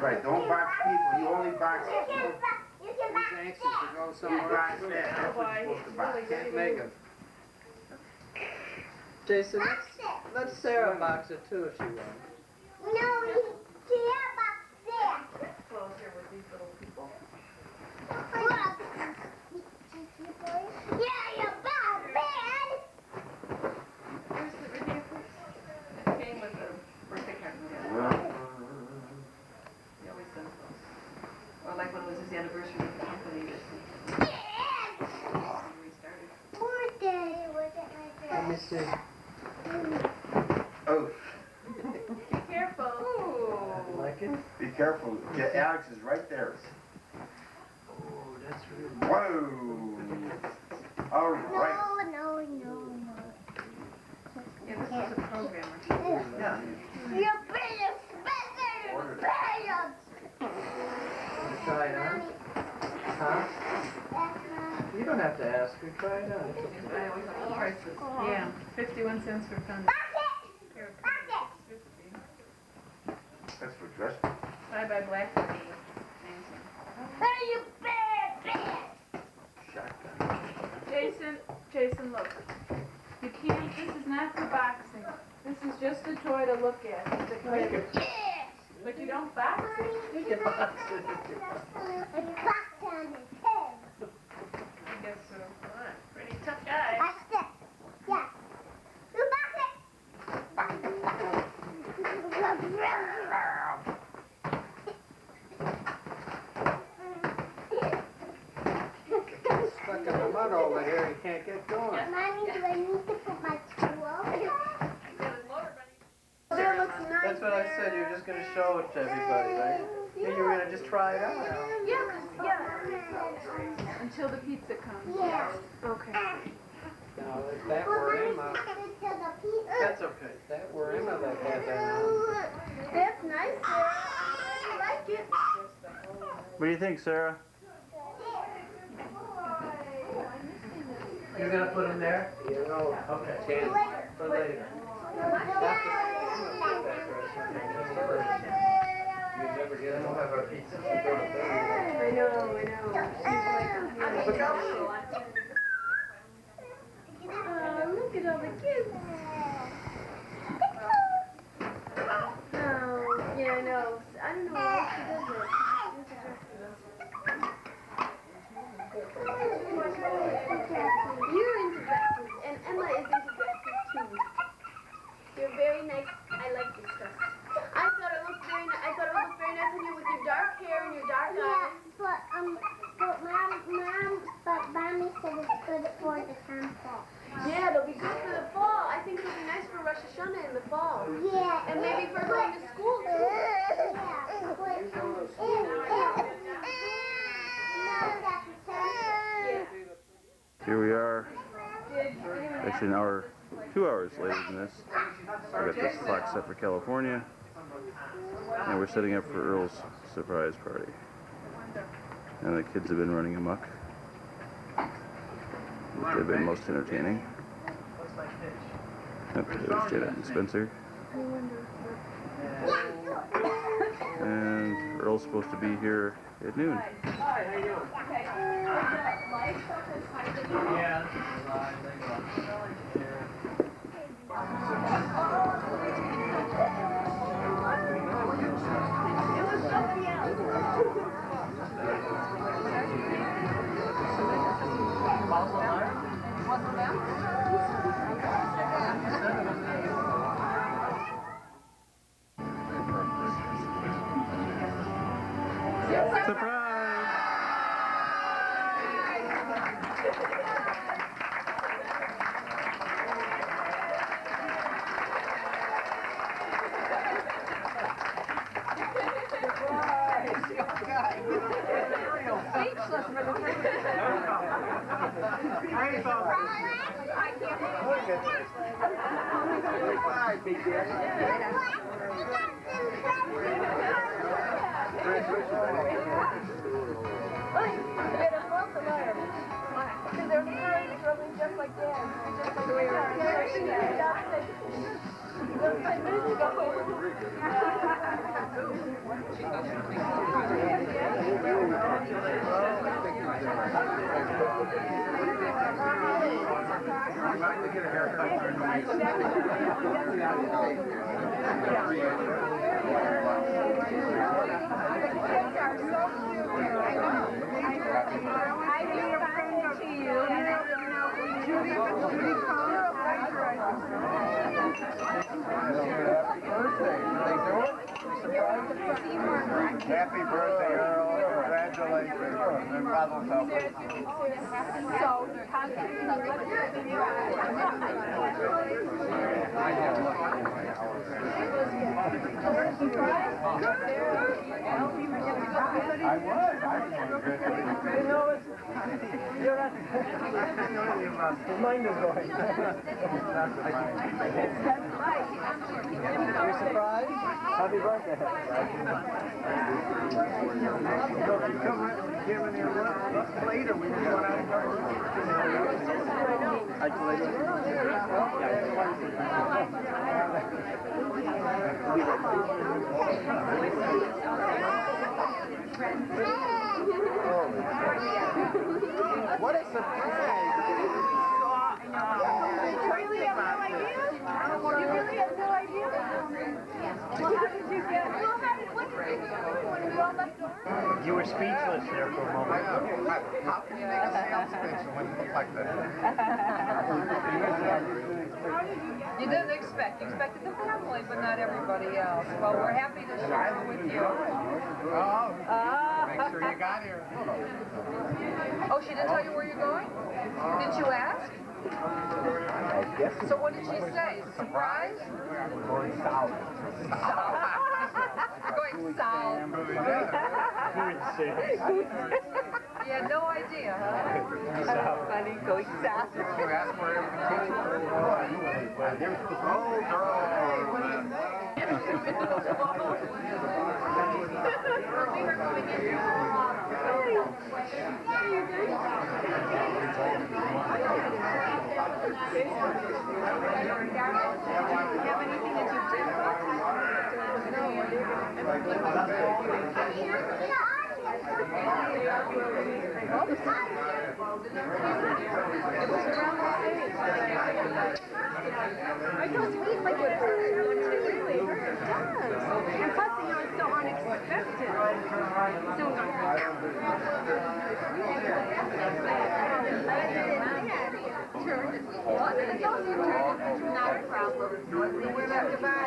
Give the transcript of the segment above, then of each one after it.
Right, don't box people. You only box people who's anxious to go somewhere else. That's what you're supposed to box. Can't make it. Jason, let Sarah box it too if she wants. No, she can't box there. Closer with these little people. Yeah, you're bad. Where's the video? It came with the birthday card. He always does those. Or like when it was his anniversary with the company. We started. Birthday, was it my Let me birthday? see. Oh, Be careful. Ooh. Like it? be careful. Yeah, Alex is right there. Oh, that's really Whoa. All right. No. Yeah, this is a programmer. Yeah. You're better, better. Try it on? Huh? You don't have to ask her. Try it on. I always like the prices. Yeah, 51 cents for a pound. That's for dress. Bye-bye blackberry. You bad. Shotgun. Jason, look. You can't, this is not for boxing. This is just a toy to look at. It's a toy. But you don't box it. You can box it. It's back on his head. I guess so. Pretty tough guy. That's it. Yeah. You back it. Stuck in the mud over here. You can't get going. Mommy, do I need to put my tool? There looks nice. That's what I said. You're just going to show it to everybody, right? Yeah, you were going to just try it out. Yeah. Until the pizza comes. Yeah. Okay. No, if that were Emma, that's okay. If that were Emma that had that on. That's nice, Sarah. I like it. What do you think, Sarah? You're going to put them there? Okay. For later. You never get we'll have our pizza. I know. Look out. Look at all the kids. Oh, yeah, I know. I don't know why she does it. You're into dresses, and Emma is into dresses too. You're very nice. I like this dress. I thought it looked very nice. I thought it looked very nice on you with your dark hair and your dark eyes. But Mommy said it's good for the fall. Yeah, it'll be good for the fall. I think it'll be nice for Rosh Hashanah in the fall. Yeah. And maybe for going to school too. Here we are. Actually, 2 hours later than this. I got this clock set for California. And we're setting up for Earl's surprise party. And the kids have been running amok. They've been most entertaining. Yep, there's Janet and Spencer. And Earl's supposed to be here at noon. Hi, how you doing? Yeah. Surprise! Speechless for the first Happy birthday, Earl. Congratulations. And Mazel tov. I was. You know it. You're not. His mind is going. You're surprised? Happy birthday. Later, we just went out and what a surprise! You really have no idea? You really have no idea? Well, how did you get it? Well, how did, what did you do when we all left over? You were speechless there for a moment. How can you make a sales pitch when you look like that? You didn't expect. You expected the family, but not everybody else. Well, we're happy to share it with you. Oh, make sure you got here. Oh, she didn't tell you where you're going? Didn't you ask? So what did she say? Surprise? We're going south. Going south. You had no idea, huh? Funny, going south. You asked for everything. Oh, I don't sleep like it hurts. Really, it does. And plus, you know, it's so unexpected. Not a problem. We went up to buy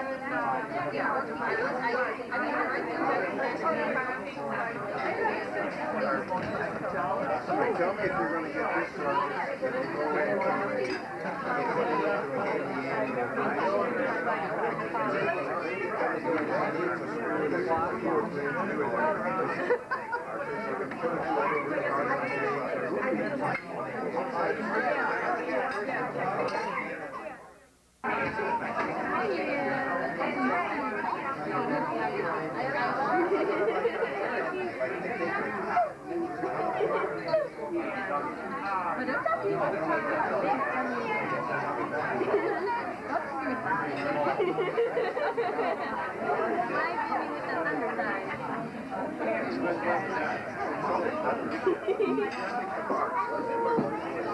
tell me if you're going to get this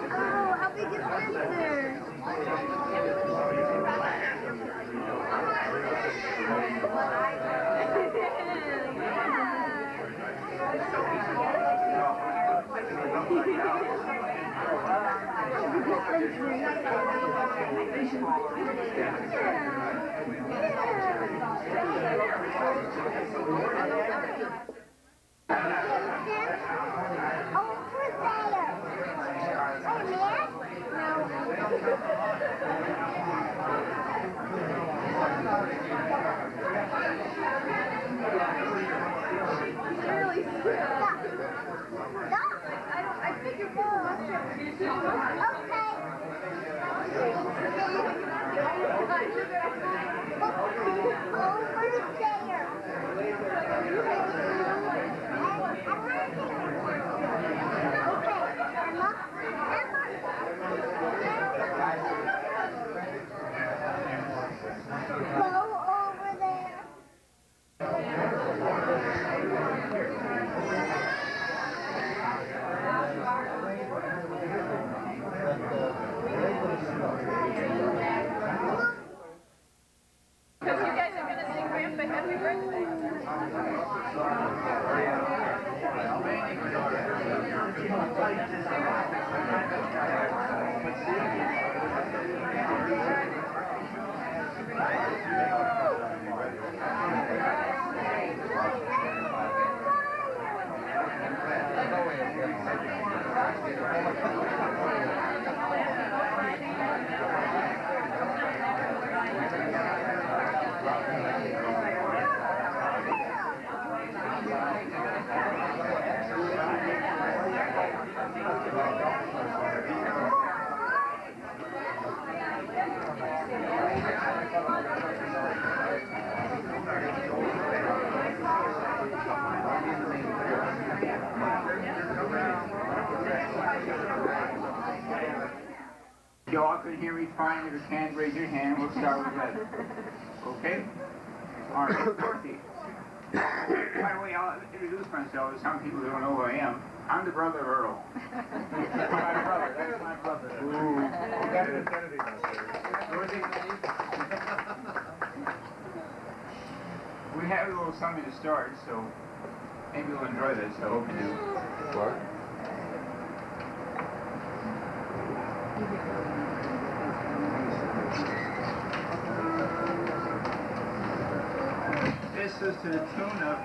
Oh, how big is Spencer? Go over there. If you all can hear me fine, if you can't, raise your hand. We'll start with that. Okay? All right, Dorothy. By the way, I'll introduce myself. Some people don't know who I am. I'm the brother of Earl. That's my brother. That's my brother. Ooh. You got an identity now, sir. Dorothy? We have a little something to start, so maybe you'll enjoy this. I hope you do. What? This is to the tune of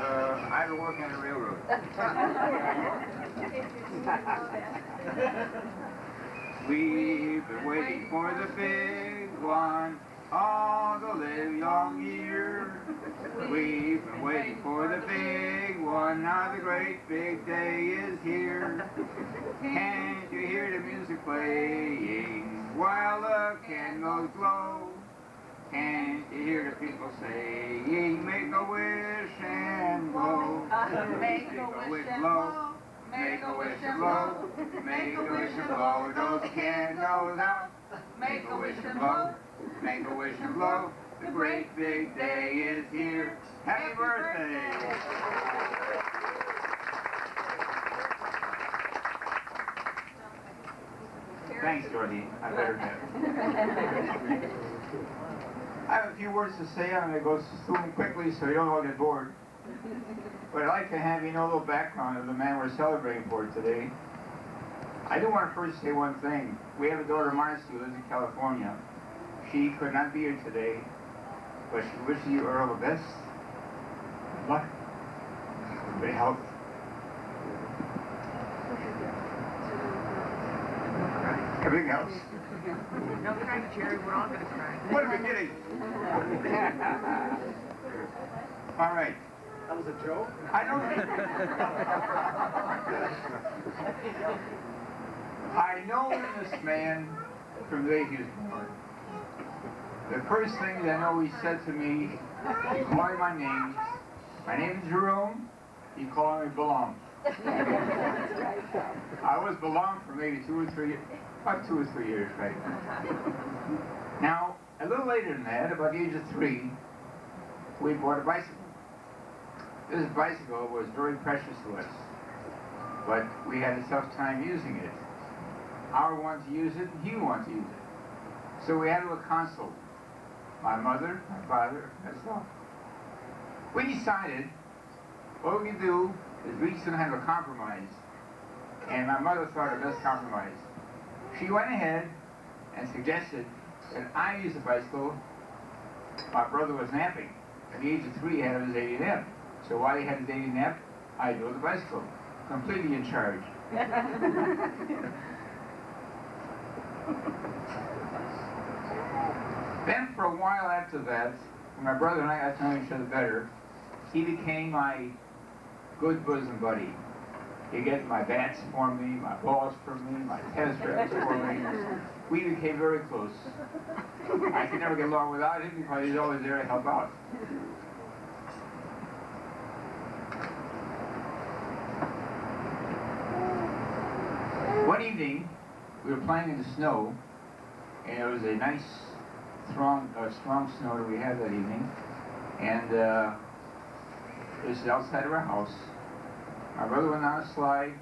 I Ever Work on a Railroad. We've been waiting for the big one all the live long year. We've been waiting for the big one, now the great big day is here. Can't you hear the music playing while the candles glow? Can't you hear the people saying, make a wish and blow? Make a wish and blow. Make a wish and blow. Make a wish and blow those candles out. Make a wish and blow. Make a wish and blow. The great big day is here. Happy birthday! Thanks, Dorothy. I better have. I have a few words to say. I'm going to go through them quickly so you don't all get bored. But I'd like to have you know a little background of the man we're celebrating for today. I do want to first say one thing. We have a daughter, Marcy, who lives in California. She could not be here today, but she wishes you, Earl, the best. Good luck. Good health. Everything else? No crying, Jerry. We're all going to cry. What are we kidding? All right. That was a joke? I know. I know this man from the day he was born. The first thing that I know he said to me, he called me my name. My name is Jerome. He called me Belong. I was Belong for maybe 2 or 3 years. About 2 or 3 years, right? Now, a little later than that, about the age of 3, we bought a bicycle. This bicycle was very precious to us, but we had a tough time using it. I wanted to use it, and he wanted to use it. So we had a consult. My mother, my father, myself. We decided what we could do is we should have a compromise. And my mother thought the best compromise. She went ahead and suggested that I use the bicycle. My brother was napping. At the age of 3, he had his 80 nap. So while he had his 80 nap, I drove the bicycle. Completely in charge. Then for a while after that, when my brother and I got to know each other better, he became my good bosom buddy. He'd get my bats for me, my balls for me, my tennis rackets for me. We became very close. I could never get along without him because he's always there to help out. One evening, we were playing in the snow, and it was a nice, strong snow that we had that evening. And it was outside of our house. My brother went on a slide,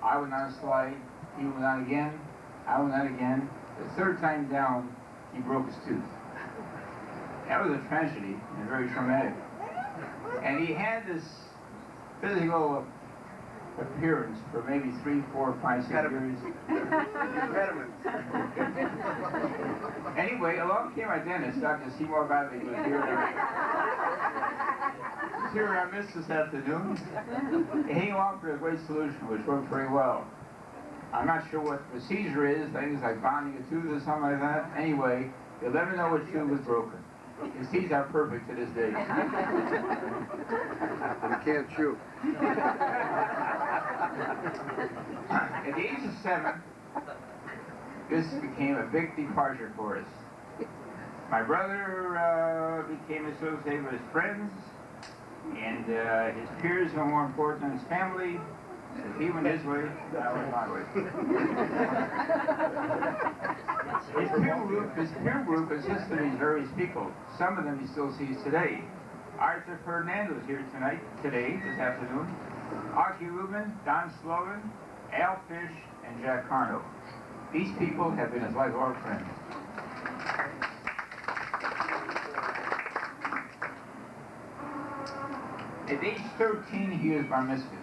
I went on a slide, he went on again, I went on again. The 3rd time down, he broke his tooth. That was a tragedy and very traumatic. And he had this physical appearance for maybe 3, 4, 5, 6 years. Anyway, along came our dentist, Dr. Seymour Bradley, who was here in our midst this afternoon. And he offered a great solution, which worked very well. I'm not sure what the procedure is, things like bonding a tooth or something like that. Anyway, you'll never know which tooth was broken. His teeth are perfect to this day. And he can't chew. At the age of 7, this became a big departure for us. My brother became associated with his friends, and his peers were more important than his family. If he went his way, I went my way. His peer group consisted of these various people. Some of them he still sees today. Arthur Ferdinand was here today, this afternoon. Archie Rubin, Don Slovan, Al Fish, and Jack Carno. These people have been his lifelong friends. At age 13, he was bar mitzvah.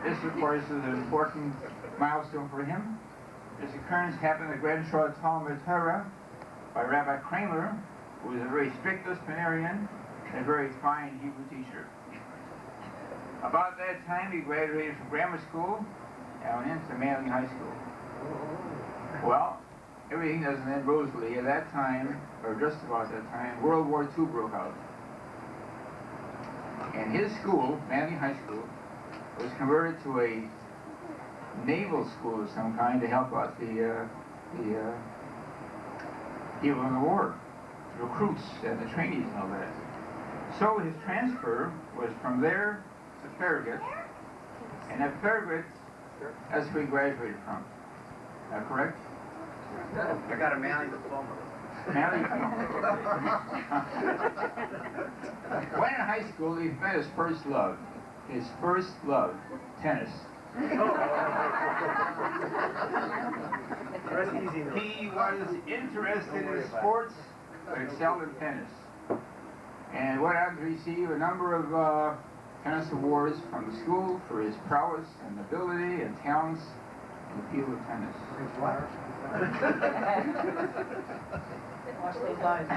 This, of course, is an important milestone for him. This occurrence happened at Grandshore Talmud Torah by Rabbi Kramer, who was a very strict disciplinarian and a very fine Hebrew teacher. About that time, he graduated from grammar school and went into Manly High School. Well, everything doesn't end rosily. At that time, or just about that time, World War II broke out. And his school, Manly High School, was converted to a naval school of some kind to help out the people in the war, the recruits and the trainees and all that. So his transfer was from there to Farragut, and at Farragut, that's where he graduated from. Is that correct? I got a Manly diploma. Manly diploma. When in high school, he met his first love. His first love, tennis. He was interested in sports, but excelled in tennis. And went on to receive a number of tennis awards from the school for his prowess and ability and talents in the field of tennis. Watch those eyes,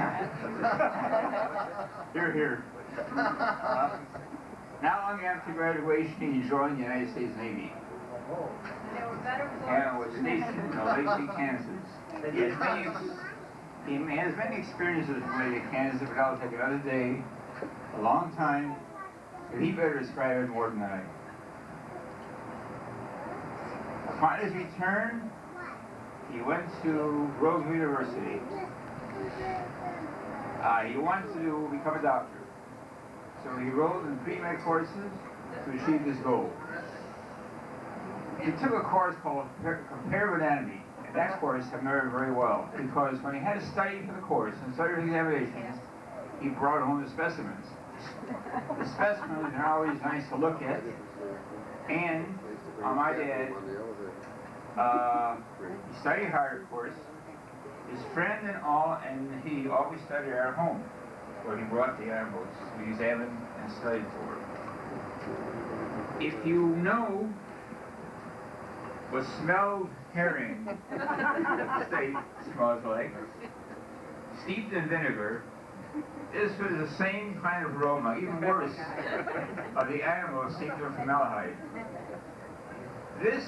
Here, here. Not long after graduation, he joined the United States Navy. And was stationed in Lacey, Kansas. He has many experiences related to Kansas, but that'll take another day, a long time, but he better describe it more than I. Upon his return, he went to Rose University. He wanted to become a doctor. So he enrolled in pre-med courses to achieve this goal. He took a course called Comparative Anatomy, and that course I remember very well, because when he had to study for the course and study for the examinations, he brought home the specimens. The specimens are always nice to look at, and my dad, he studied hard, of course. His friend and all, and he always studied at our home, where he brought the animals we examined and studied for. If you know what smelled herring steak smells like, steeped in vinegar, this was the same kind of aroma, even worse, of the animal steeped in formaldehyde. This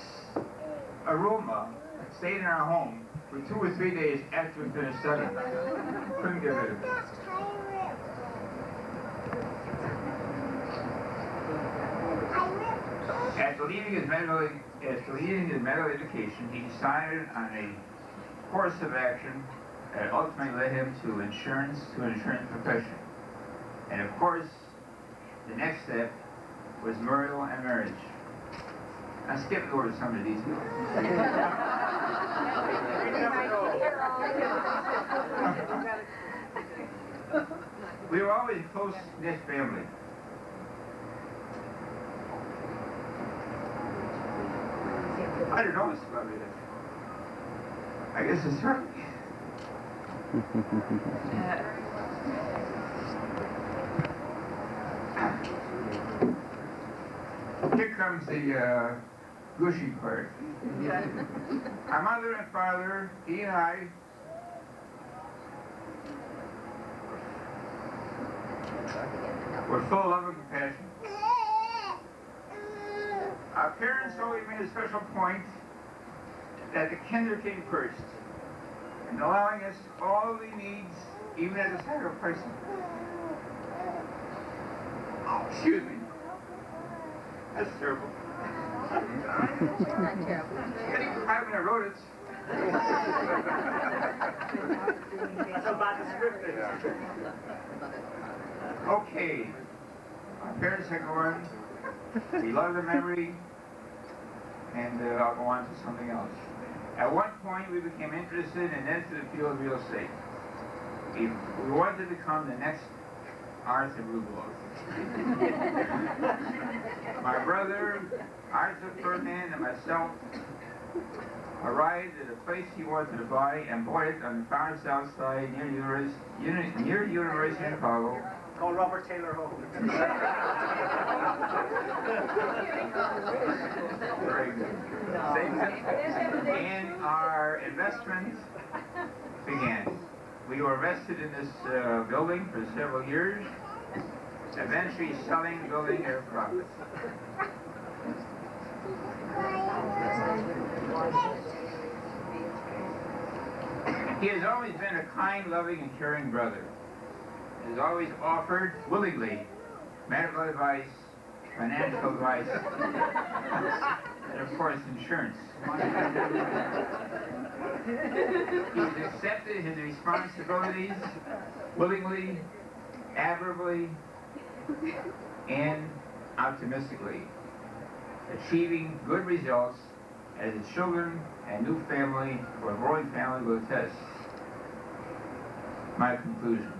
aroma stayed in our home for 2 or 3 days after we finished studying. Couldn't get rid of it. After leaving his medical education, he decided on a course of action that ultimately led him to an insurance profession. And of course, the next step was myrtle and marriage. I skipped over some of these. We were always a close-knit family. I don't know what's about it. I guess it's right. comes the gushy part. Our mother and father, he and I, were full of love and compassion. Our parents always made a special point that the kinder came first, and allowing us all the needs, even at the sacrifice. Excuse me. That's terrible. Getting private, I wrote it. That's about the script. Okay. Our parents are gone. We love the memory. And I'll go on to something else. At one point, we became interested and entered the field of real estate. We wanted to become the next Arthur Rublev. My brother, Arthur Ferdinand, and myself arrived at a place he wanted to buy and bought it on the far south side near University of Chicago. Called Robert Taylor Home. Very good. And our investment began. We were invested in this building for several years, eventually selling the building at a profit. He has always been a kind, loving, and caring brother. He has always offered, willingly, medical advice, financial advice, and of course, insurance. He's accepted his responsibilities willingly, admirably, and optimistically, achieving good results as his children and new family, or growing family, will attest. My conclusion.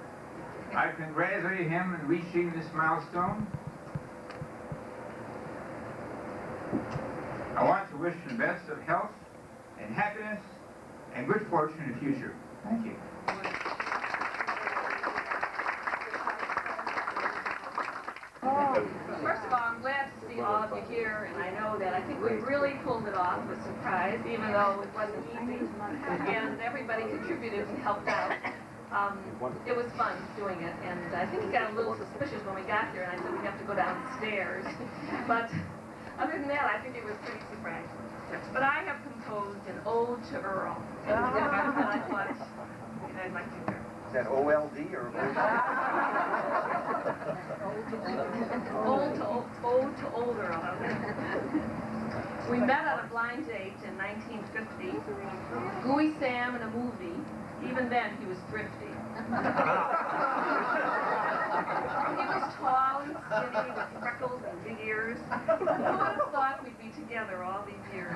I congratulate him in reaching this milestone. I want to wish him the best of health and happiness and good fortune in the future. Thank you. First of all, I'm glad to see all of you here, and I know that I think we really pulled it off with surprise, even though it wasn't easy, and everybody contributed and helped out. It was fun doing it, and I think he got a little suspicious when we got there, and I said we'd have to go downstairs. But other than that, I think it was pretty surprising. But I have composed an ode to Earl, and I thought I'd like to hear. Is that OLD or Ode to old Earl. We met on a blind date in 1950. Gooey Sam in a movie. Even then, he was thrifty. He was tall and skinny with freckles and big ears. Who would have thought we'd be together all these years?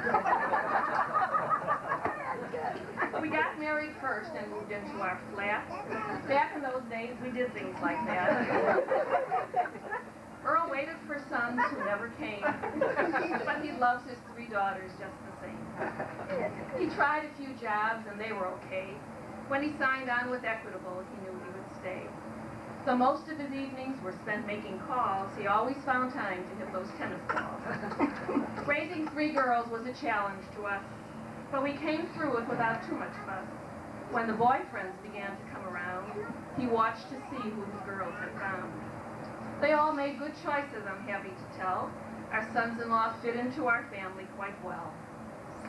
We got married first and moved into our flat. Back in those days, we did things like that. Earl waited for sons who never came, but he loves his 3 daughters just the same. He tried a few jobs and they were okay. When he signed on with Equitable, he knew he would stay. Though most of his evenings were spent making calls, he always found time to hit those tennis balls. Raising 3 girls was a challenge to us, but we came through it without too much fuss. When the boyfriends began to come around, he watched to see who the girls had found. They all made good choices, I'm happy to tell. Our sons-in-law fit into our family quite well.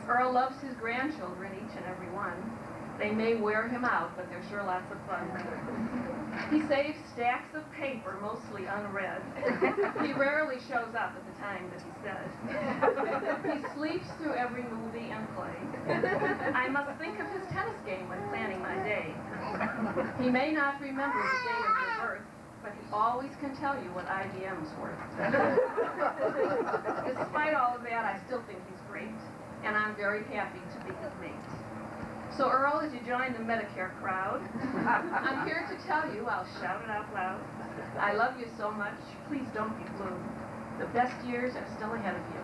Earl loves his grandchildren, each and every one. They may wear him out, but they're sure lots of fun. He saves stacks of paper, mostly unread. He rarely shows up at the time that he said. He sleeps through every movie and play. I must think of his tennis game when planning my day. He may not remember the date of your birth, but he always can tell you what IBM's worth. Despite all of that, I still think he's great, and I'm very happy to be his mate. So Earl, as you join the Medicare crowd, I'm here to tell you, I'll shout it out loud, I love you so much, please don't be blue. The best years are still ahead of you.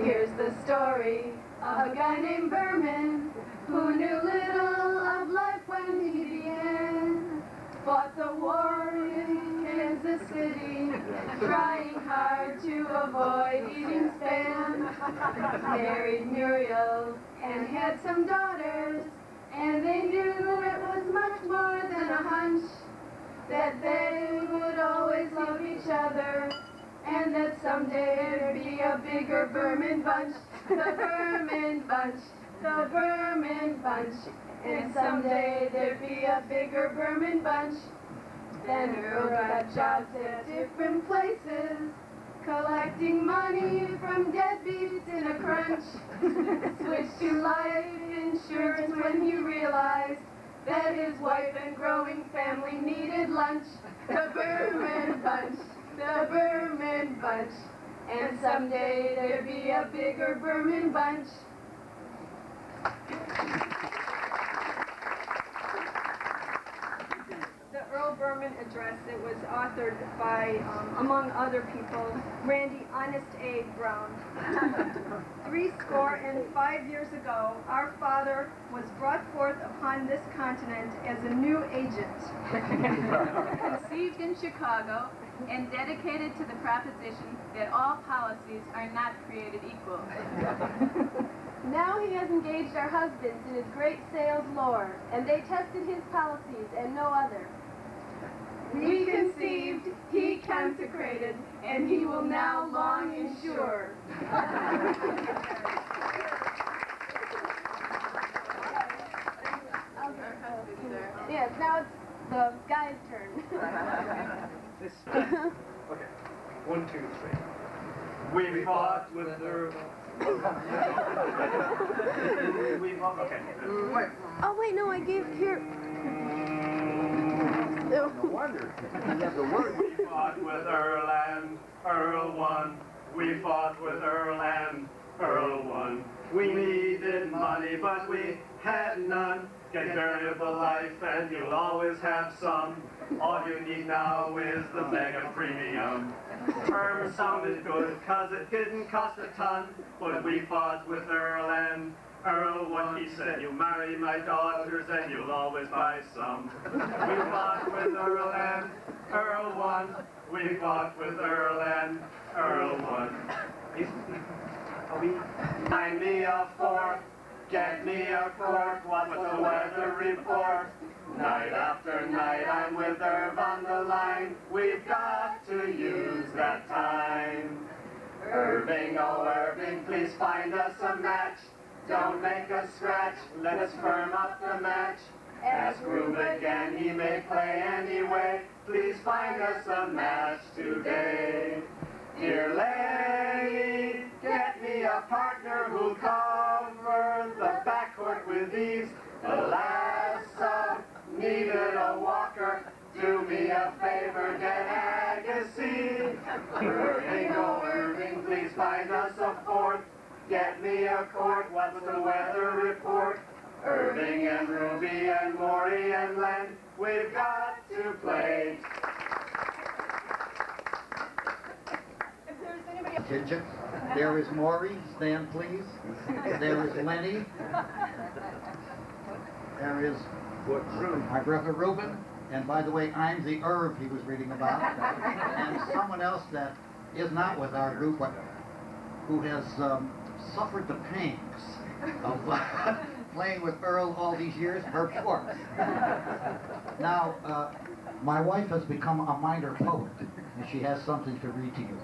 Here's the story of a guy named Berman who knew little of life when he began. Fought the war in Kansas City, trying hard to avoid eating spam. Married Muriel and had some daughters, and they knew it was much more than a hunch, that they would always love each other, and that someday there'd be a bigger Berman bunch. The Berman bunch, the Berman bunch. And someday there'd be a bigger Berman bunch. Then Earl got jobs at different places, collecting money from deadbeats in a crunch. Switched to life insurance when he realized that his wife and growing family needed lunch. The Berman bunch, the Berman bunch. And someday there'd be a bigger Berman bunch. The Earl Berman address, it was authored by, among other people, Randy Honest A. Brown. 75 years ago, our father was brought forth upon this continent as a new agent. Conceived in Chicago and dedicated to the proposition that all policies are not created equal. Now he has engaged our husbands in his great sales lore, and they tested his policies and no other. We conceived, he consecrated, and he will now long ensure. Yes, now it's the guy's turn. Okay. 1, 2, 3. We fought with her. We fought. Okay. Oh wait, no, I gave here. No wonder. You have the word. We fought with Earl and Earl won. We fought with Earl and Earl won. We needed money, but we had none. Get variable life and you'll always have some. All you need now is the mega premium. Term sounded good cause it didn't cost a ton, but we fought with Earl and Earl won. He said, you marry my daughters and you'll always buy some. We fought with Earl and Earl won. We fought with Earl and Earl won. Find me a fork, get me a cork, what's the weather report? Night after night I'm with Irv on the line, we've got to use that time. Irving, oh Irving, please find us a match. Don't make us scratch, let us firm up the match. Ask Rube again, he may play anyway. Please find us a match today. Dear lady, get me a partner who'll cover the backcourt with ease. The last sub needed a walker. Do me a favor, get Agassi. Irving, oh Irving, please find us a fourth. Get me a quart, what's the weather report? Irving and Ruby and Maury and Len, we've got to play. If there's anybody else. Kitchen. There is Maury, stand please. There is Lenny. There is my brother Reuben. And by the way, I'm the Irv he was reading about. And someone else that is not with our group, but who has suffered the pangs of playing with Earl all these years, Herb Schwartz. Now, my wife has become a minor poet, and she has something to read to you.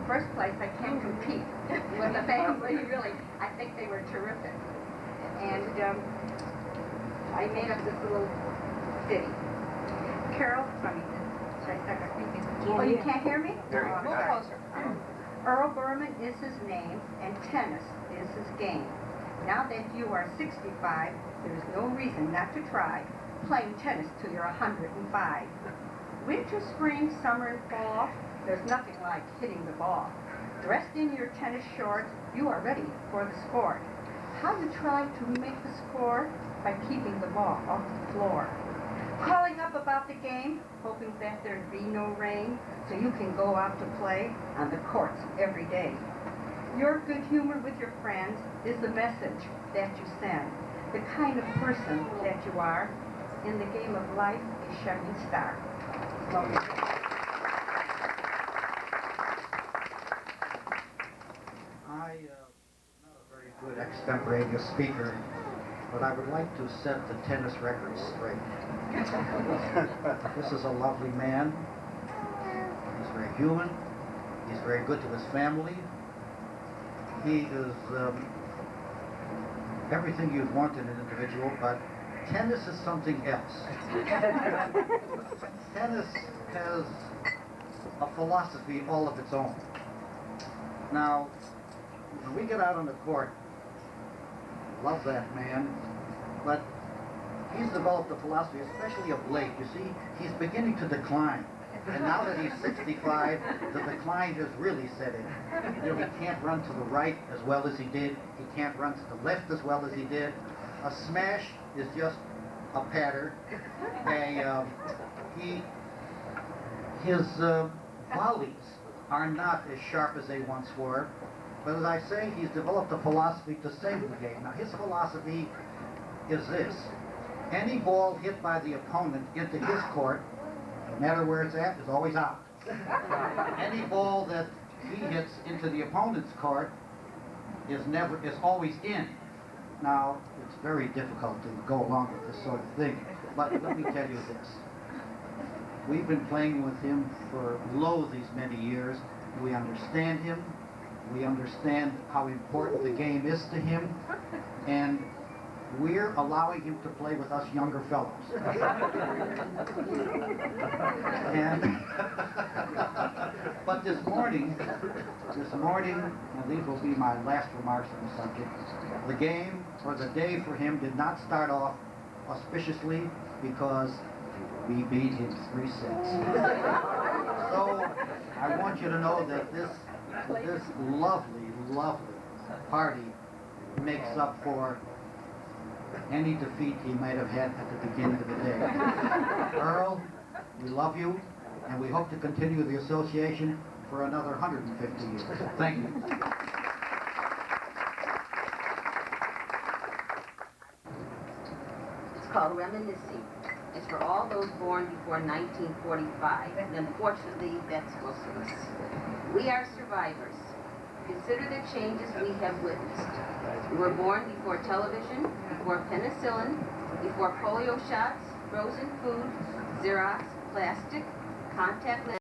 First place, I can't compete with the family, really. I think they were terrific. And I made up this little ditty. Carol, should I start speaking? Oh, you can't hear me? Move closer. Earl Berman is his name, and tennis is his game. Now that you are 65, there's no reason not to try playing tennis till you're 105. Winter, spring, summer, and fall, there's nothing like hitting the ball. Dressed in your tennis shorts, you are ready for the sport. How you try to make the score? By keeping the ball off the floor. calling up about the game, hoping that there'd be no rain, so you can go out to play on the courts every day. Your good humor with your friends is the message that you send. The kind of person that you are in the game of life, a shining star. Love you. I'm not a very good extemporaneous speaker, but I would like to set the tennis record straight. This is a lovely man. He's very human. He's very good to his family. He is everything you'd want in an individual, but tennis is something else. Tennis has a philosophy all of its own. Now, when we get out on the court, love that man, but he's developed a philosophy, especially of late. You see, he's beginning to decline. And now that he's 65, the decline has really set in. You know, he can't run to the right as well as he did. He can't run to the left as well as he did. A smash is just a patter. His volleys are not as sharp as they once were. But as I say, he's developed a philosophy to save the game. Now, his philosophy is this. Any ball hit by the opponent into his court, no matter where it's at, is always out. Any ball that he hits into the opponent's court is always in. Now, it's very difficult to go along with this sort of thing, but let me tell you this. We've been playing with him for these many years. We understand him. We understand how important the game is to him, and we're allowing him to play with us younger fellows. But this morning, and these will be my last remarks on the subject, the game or the day for him did not start off auspiciously because we beat him 3-6. So I want you to know that this lovely, lovely party makes up for any defeat he might have had at the beginning of the day. Earl, we love you, and we hope to continue the association for another 150 years. Thank you. It's called Reminiscing. It's for all those born before 1945, and unfortunately, that's most of us. We are survivors. Consider the changes we have witnessed. We were born before television, before penicillin, before polio shots, frozen food, Xerox, plastic, contact lenses.